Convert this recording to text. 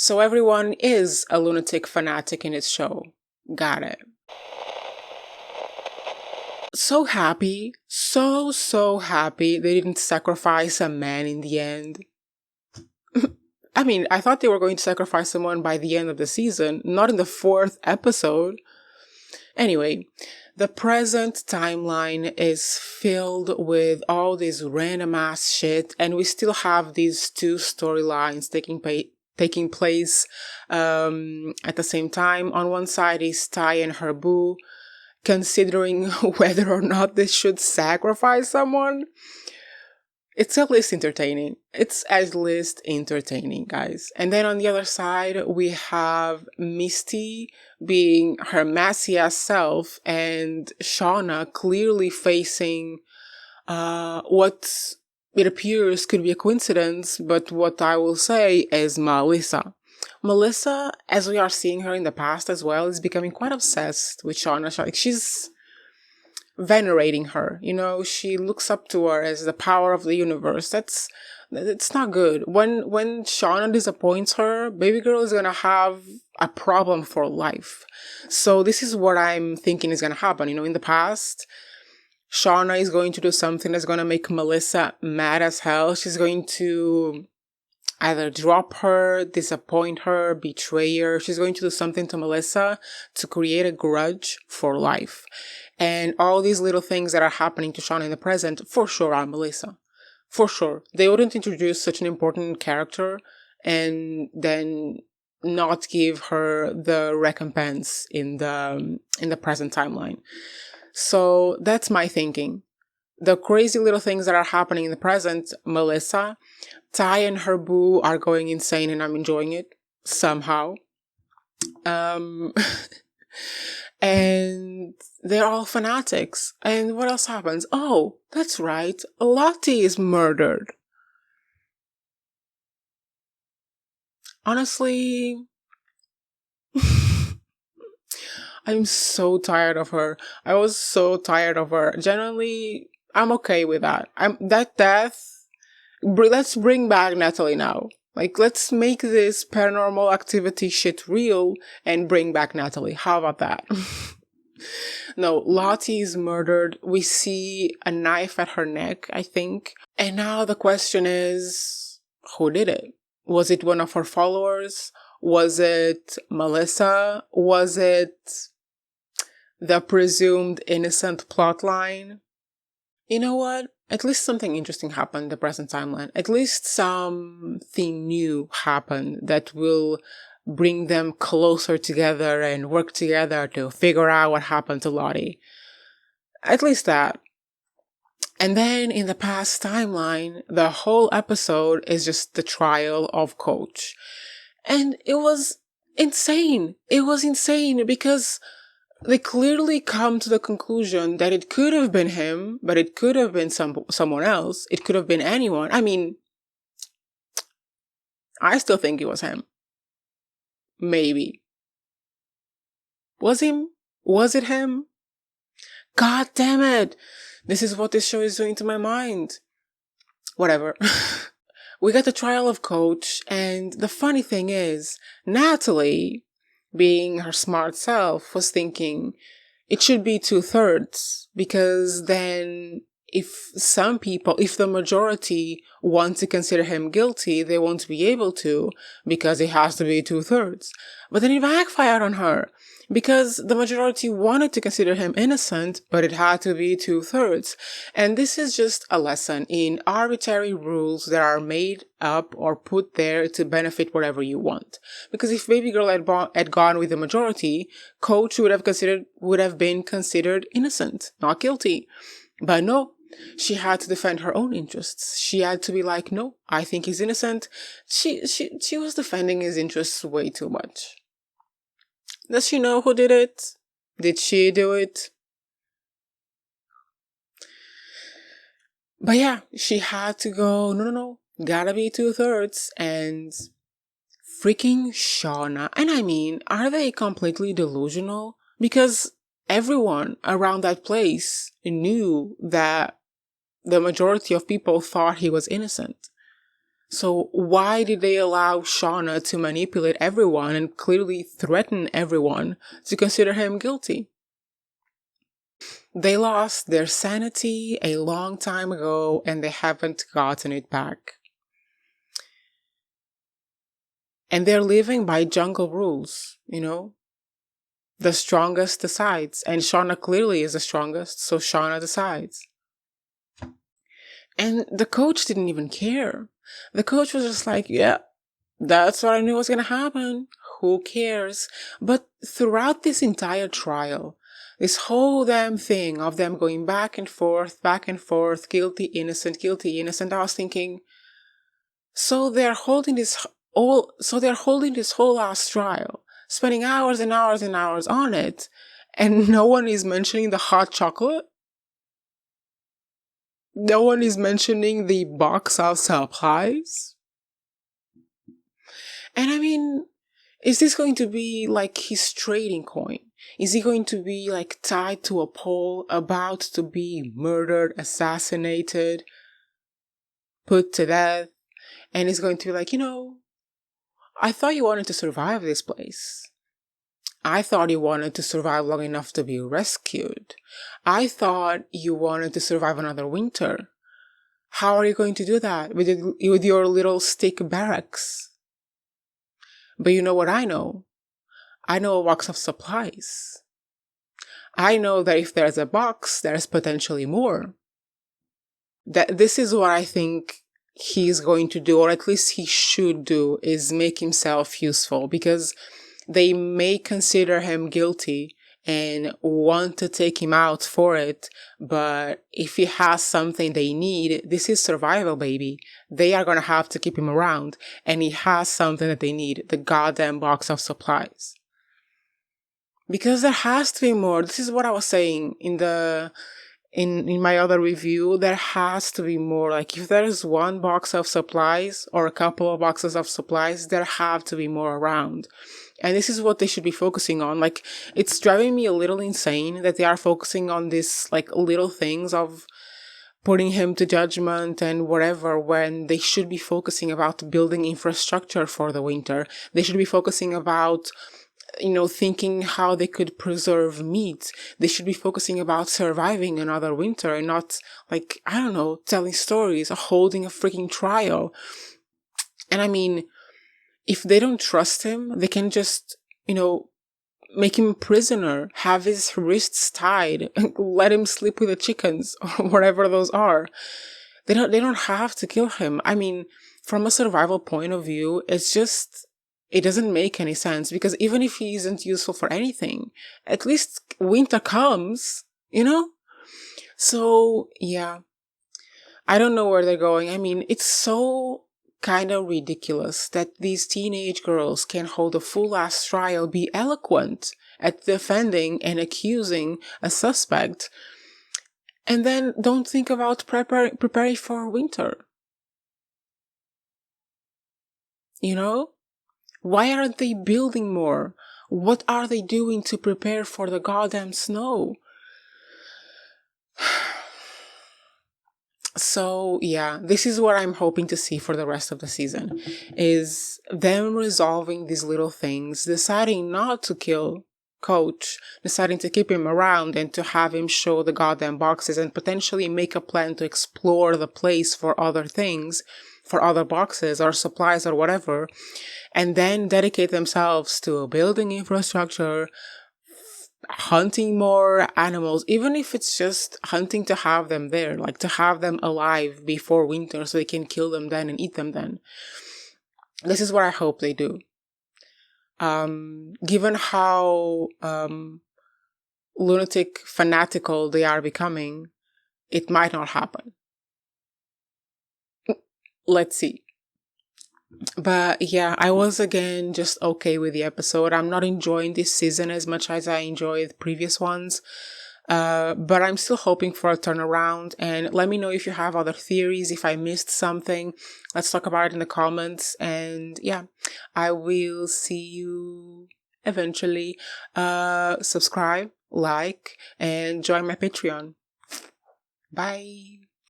So everyone is a lunatic fanatic in its show. Got it. So happy, so happy they didn't sacrifice a man in the end. I mean, I thought they were going to sacrifice someone by the end of the season, not in the 4th episode. Anyway, the present timeline is filled with all this random ass shit, and we still have these two storylines taking place at the same time. On one side is Ty and her boo considering whether or not they should sacrifice someone. It's at least entertaining. It's at least entertaining, guys. And then on the other side, we have Misty being her messy ass self and Shauna clearly facing what it appears could be a coincidence, but what I will say is Melissa. Melissa, as we are seeing her in the past as well, is becoming quite obsessed with Shauna. She's venerating her, she looks up to her as the power of the universe. It's not good. When Shauna disappoints her, baby girl is gonna have a problem for life. So this is what I'm thinking is gonna happen. In the past, Shauna is going to do something that's gonna make Melissa mad as hell. She's going to either drop her, disappoint her, betray her. She's going to do something to Melissa to create a grudge for life. And all these little things that are happening to Shauna in the present, for sure, are Melissa. For sure. They wouldn't introduce such an important character and then not give her the recompense in the present timeline. So that's my thinking. The crazy little things that are happening in the present, Melissa. Ty and her boo are going insane and I'm enjoying it somehow. And they're all fanatics. And what else happens? Oh, that's right. Lottie is murdered. Honestly, I'm so tired of her. I was so tired of her. Generally, I'm okay with that. That death. Let's bring back Natalie now. Let's make this paranormal activity shit real and bring back Natalie. How about that? No, Lottie is murdered. We see a knife at her neck, I think. And now the question is, who did it? Was it one of her followers? Was it Melissa? Was it the presumed innocent plotline? You know what? At least something interesting happened in the present timeline. At least something new happened that will bring them closer together and work together to figure out what happened to Lottie. At least that. And then in the past timeline, the whole episode is just the trial of Coach. And it was insane. It was insane because they clearly come to the conclusion that it could have been him, but it could have been someone else. It could have been anyone. I mean, I still think it was him. Maybe. Was it him? God damn it. This is what this show is doing to my mind. Whatever. We got the trial of Coach, and the funny thing is, Natalie, being her smart self, was thinking it should be 2/3, because then if the majority want to consider him guilty, they won't be able to, because it has to be 2/3. But then it backfired on her, because the majority wanted to consider him innocent, but it had to be 2/3. And this is just a lesson in arbitrary rules that are made up or put there to benefit whatever you want. Because if baby girl had gone with the majority, Coach would have been considered innocent, not guilty. But no, she had to defend her own interests. She had to be like, no, I think he's innocent. She was defending his interests way too much. Does she know who did it? Did she do it? But yeah, she had to go, no, gotta be 2/3. And freaking Shauna. And I mean, are they completely delusional? Because everyone around that place knew that the majority of people thought he was innocent. So why did they allow Shauna to manipulate everyone and clearly threaten everyone to consider him guilty? They lost their sanity a long time ago and they haven't gotten it back. And they're living by jungle rules, The strongest decides. And Shauna clearly is the strongest, so Shauna decides. And the coach didn't even care. The coach was just like, yeah, that's what I knew was going to happen. Who cares? But throughout this entire trial, this whole damn thing of them going back and forth, guilty, innocent, I was thinking, so they're holding this whole last trial, spending hours and hours and hours on it, and no one is mentioning the hot chocolate? No one is mentioning the box of supplies? And I mean, is this going to be like his trading coin? Is he going to be like tied to a pole, about to be murdered, assassinated, put to death? And he's going to be like, I thought you wanted to survive this place. I thought you wanted to survive long enough to be rescued. I thought you wanted to survive another winter. How are you going to do that with your little stick barracks? But you know what I know? I know a box of supplies. I know that if there's a box, there's potentially more. That this is what I think he's going to do, or at least he should do, is make himself useful, because they may consider him guilty and want to take him out for it, but if he has something they need, this is survival, baby. They are going to have to keep him around, and he has something that they need, the goddamn box of supplies. Because there has to be more. This is what I was saying in my other review. There has to be more. Like, if there's one box of supplies or a couple of boxes of supplies, there have to be more around. And this is what they should be focusing on. Like, it's driving me a little insane that they are focusing on this, like, little things of putting him to judgment and whatever, when they should be focusing about building infrastructure for the winter. They should be focusing about, thinking how they could preserve meat. They should be focusing about surviving another winter and not, like, I don't know, telling stories or holding a freaking trial. And I mean, if they don't trust him, they can just, make him a prisoner, have his wrists tied, let him sleep with the chickens or whatever those are. They don't have to kill him. I mean, from a survival point of view, it doesn't make any sense, because even if he isn't useful for anything, at least winter comes, So, yeah. I don't know where they're going. I mean, it's so kind of ridiculous that these teenage girls can hold a full-ass trial, be eloquent at defending and accusing a suspect, and then don't think about preparing for winter. Why aren't they building more? What are they doing to prepare for the goddamn snow? So, yeah, this is what I'm hoping to see for the rest of the season, is them resolving these little things, deciding not to kill Coach, deciding to keep him around and to have him show the goddamn boxes and potentially make a plan to explore the place for other things, for other boxes or supplies or whatever, and then dedicate themselves to building infrastructure, hunting more animals, even if it's just hunting to have them there, like to have them alive before winter so they can kill them then and eat them then. This is what I hope they do. Given how lunatic fanatical they are becoming, it might not happen. Let's see. But yeah, I was again just okay with the episode. I'm not enjoying this season as much as I enjoyed previous ones. But I'm still hoping for a turnaround, and let me know if you have other theories, if I missed something. Let's talk about it in the comments, and yeah, I will see you eventually. Subscribe, like, and join my Patreon. Bye.